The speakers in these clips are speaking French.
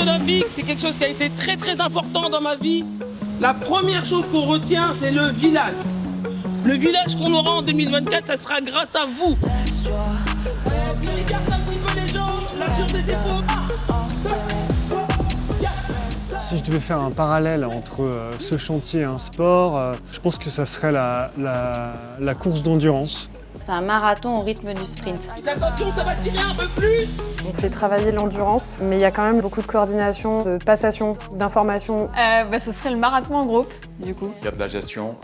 olympiques, c'est quelque chose qui a été très très important dans ma vie. La première chose qu'on retient, c'est le village. Le village qu'on aura en 2024, ça sera grâce à vous. Écarte un petit peu les gens, la sur des épaules. Si je devais faire un parallèle entre ce chantier et un sport, je pense que ça serait la course d'endurance. C'est un marathon au rythme du sprint. Attention, ça va tirer un peu plus. On fait travailler l'endurance, mais il y a quand même beaucoup de coordination, de passation d'informations. Ce serait le marathon en groupe, du coup. Il y a de la gestion,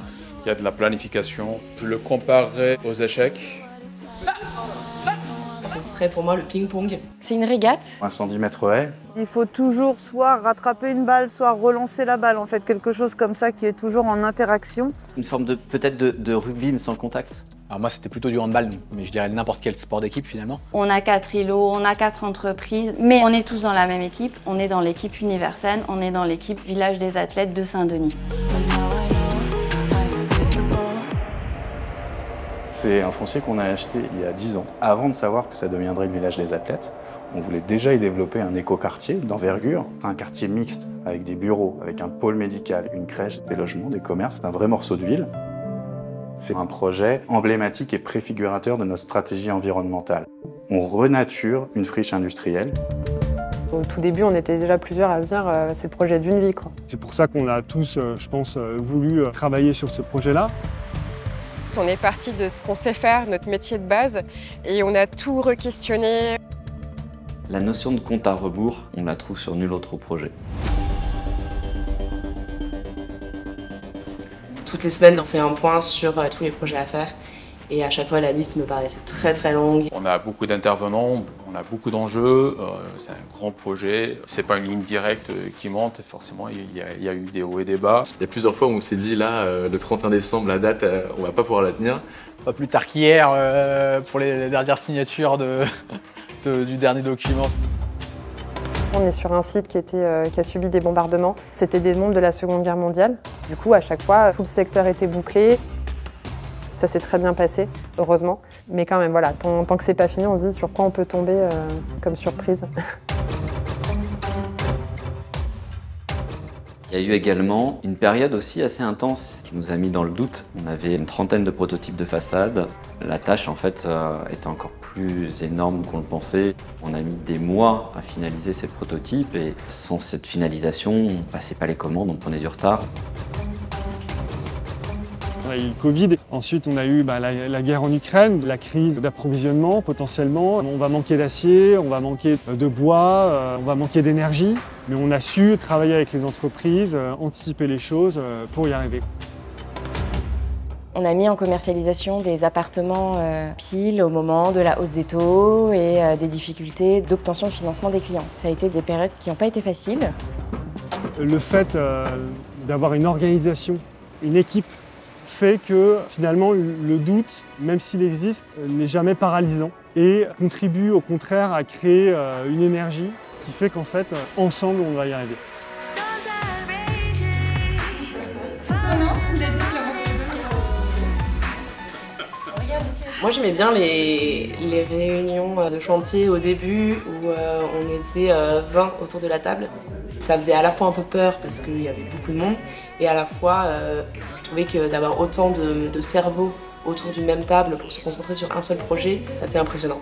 il y a de la planification. Je le comparerais aux échecs. Ce serait pour moi le ping-pong. C'est une régate. Un 110 mètres haies. Il faut toujours soit rattraper une balle, soit relancer la balle. En fait, quelque chose comme ça qui est toujours en interaction. Une forme de peut-être de rugby mais sans contact. Alors moi c'était plutôt du handball, mais je dirais n'importe quel sport d'équipe finalement. On a 4 îlots, on a 4 entreprises, mais on est tous dans la même équipe. On est dans l'équipe Universen, on est dans l'équipe Village des athlètes de Saint-Denis. C'est un foncier qu'on a acheté il y a 10 ans. Avant de savoir que ça deviendrait le village des athlètes, on voulait déjà y développer un écoquartier d'envergure, un quartier mixte avec des bureaux, avec un pôle médical, une crèche, des logements, des commerces, un vrai morceau de ville. C'est un projet emblématique et préfigurateur de notre stratégie environnementale. On renature une friche industrielle. Au tout début, on était déjà plusieurs à se dire c'est le projet d'une vie, quoi. C'est pour ça qu'on a tous, je pense, voulu travailler sur ce projet-là. On est parti de ce qu'on sait faire, notre métier de base, et on a tout re-questionné. La notion de compte à rebours, on la trouve sur nul autre projet. Toutes les semaines, on fait un point sur tous les projets à faire. Et à chaque fois, la liste me paraissait très très longue. On a beaucoup d'intervenants, on a beaucoup d'enjeux, c'est un grand projet. C'est pas une ligne directe qui monte, forcément il y a eu des hauts et des bas. Il y a plusieurs fois où on s'est dit là, le 31 décembre, la date, on va pas pouvoir la tenir. Pas plus tard qu'hier pour les dernières signatures du dernier document. On est sur un site qui a subi des bombardements. C'était des mondes de la Seconde Guerre mondiale. Du coup, à chaque fois, tout le secteur était bouclé. Ça s'est très bien passé, heureusement. Mais quand même, voilà, tant que c'est pas fini, on se dit sur quoi on peut tomber comme surprise. Il y a eu également une période aussi assez intense qui nous a mis dans le doute. On avait une trentaine de prototypes de façade. La tâche en fait était encore plus énorme qu'on le pensait. On a mis des mois à finaliser ces prototypes et sans cette finalisation, on passait pas les commandes, on prenait du retard. On a eu le Covid, ensuite on a eu la guerre en Ukraine, la crise d'approvisionnement potentiellement. On va manquer d'acier, on va manquer de bois, on va manquer d'énergie. Mais on a su travailler avec les entreprises, anticiper les choses pour y arriver. On a mis en commercialisation des appartements pile au moment de la hausse des taux et des difficultés d'obtention de financement des clients. Ça a été des périodes qui n'ont pas été faciles. Le fait d'avoir une organisation, une équipe, fait que finalement le doute, même s'il existe, n'est jamais paralysant et contribue au contraire à créer une énergie qui fait qu'en fait, ensemble, on va y arriver. Moi, j'aimais bien les réunions de chantier au début où on était 20 autour de la table. Ça faisait à la fois un peu peur parce qu'il y avait beaucoup de monde et à la fois, je trouvais que d'avoir autant de cerveaux autour d'une même table pour se concentrer sur un seul projet, c'est impressionnant.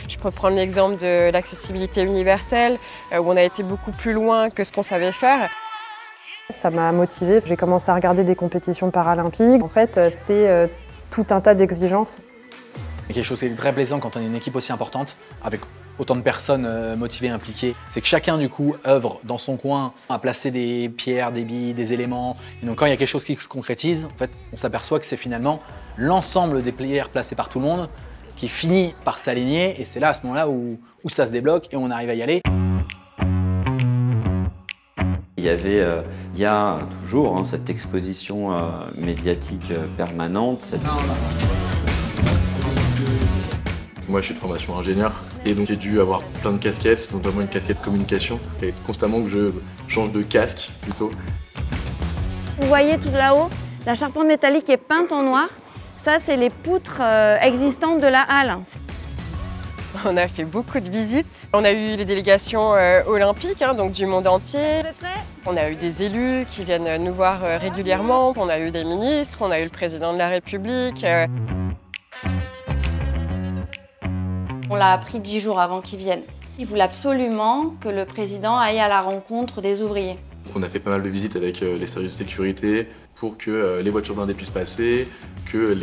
Je peux prendre l'exemple de l'accessibilité universelle, où on a été beaucoup plus loin que ce qu'on savait faire. Ça m'a motivée. J'ai commencé à regarder des compétitions paralympiques. En fait, c'est tout un tas d'exigences. Quelque chose qui est très plaisant quand on est une équipe aussi importante, avec autant de personnes motivées, impliquées, c'est que chacun du coup œuvre dans son coin à placer des pierres, des billes, des éléments. Et donc quand il y a quelque chose qui se concrétise, en fait, on s'aperçoit que c'est finalement l'ensemble des pierres placées par tout le monde qui finit par s'aligner et c'est là à ce moment-là où ça se débloque et on arrive à y aller. Il y a toujours cette exposition médiatique permanente. Moi, je suis de formation ingénieur et donc j'ai dû avoir plein de casquettes, notamment une casquette communication. Il fait constamment que je change de casque plutôt. Vous voyez tout là-haut, la charpente métallique est peinte en noir. Ça, c'est les poutres existantes de la halle. On a fait beaucoup de visites. On a eu les délégations olympiques, donc du monde entier. On a eu des élus qui viennent nous voir régulièrement. On a eu des ministres, on a eu le président de la République. On l'a appris 10 jours avant qu'ils viennent. Ils voulaient absolument que le président aille à la rencontre des ouvriers. On a fait pas mal de visites avec les services de sécurité pour que les voitures blindées puissent passer, que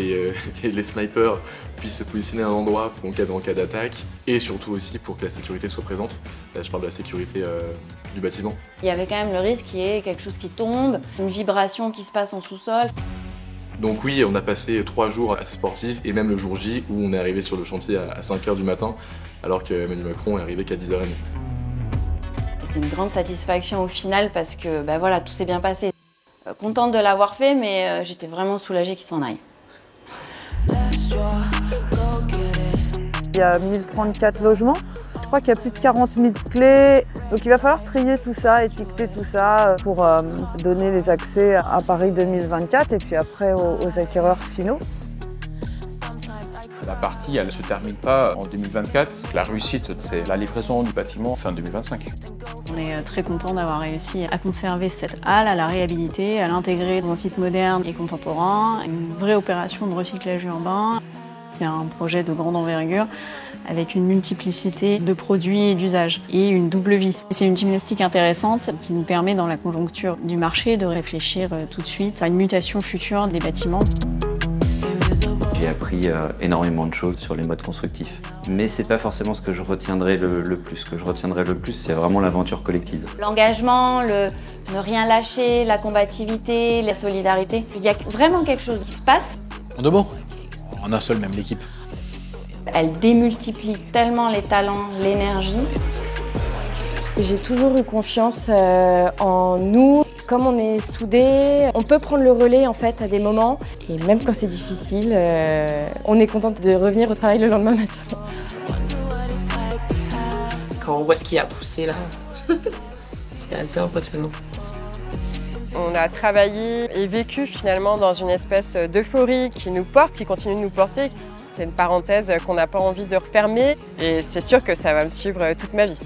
les snipers puissent se positionner à un endroit en cas d'attaque et surtout aussi pour que la sécurité soit présente. Là, je parle de la sécurité du bâtiment. Il y avait quand même le risque qu'il y ait quelque chose qui tombe, une vibration qui se passe en sous-sol. Donc oui, on a passé 3 jours assez sportifs et même le jour J où on est arrivé sur le chantier à 5 h du matin alors qu'Emmanuel Macron est arrivé qu'à 10 h 30. C'était une grande satisfaction au final parce que voilà, tout s'est bien passé. Contente de l'avoir fait, mais j'étais vraiment soulagée qu'il s'en aille. Il y a 1034 logements. Je crois qu'il y a plus de 40 000 clés. Donc il va falloir trier tout ça, étiqueter tout ça pour donner les accès à Paris 2024 et puis après aux acquéreurs finaux. La partie, elle ne se termine pas en 2024. La réussite, c'est la livraison du bâtiment fin 2025. On est très content d'avoir réussi à conserver cette halle, à la réhabiliter, à l'intégrer dans un site moderne et contemporain. Une vraie opération de recyclage urbain. C'est un projet de grande envergure avec une multiplicité de produits et d'usages et une double vie. C'est une gymnastique intéressante qui nous permet dans la conjoncture du marché de réfléchir tout de suite à une mutation future des bâtiments. J'ai appris énormément de choses sur les modes constructifs. Mais c'est pas forcément ce que je retiendrai le plus. Ce que je retiendrai le plus, c'est vraiment l'aventure collective. L'engagement, ne rien lâcher, la combativité, la solidarité. Il y a vraiment quelque chose qui se passe. En 2 mots, en un seul même l'équipe. Elle démultiplie tellement les talents, l'énergie. J'ai toujours eu confiance en nous. Comme on est soudés, on peut prendre le relais en fait à des moments. Et même quand c'est difficile, on est contente de revenir au travail le lendemain matin. Quand on voit ce qui a poussé là, c'est assez impressionnant. On a travaillé et vécu finalement dans une espèce d'euphorie qui nous porte, qui continue de nous porter. C'est une parenthèse qu'on n'a pas envie de refermer et c'est sûr que ça va me suivre toute ma vie.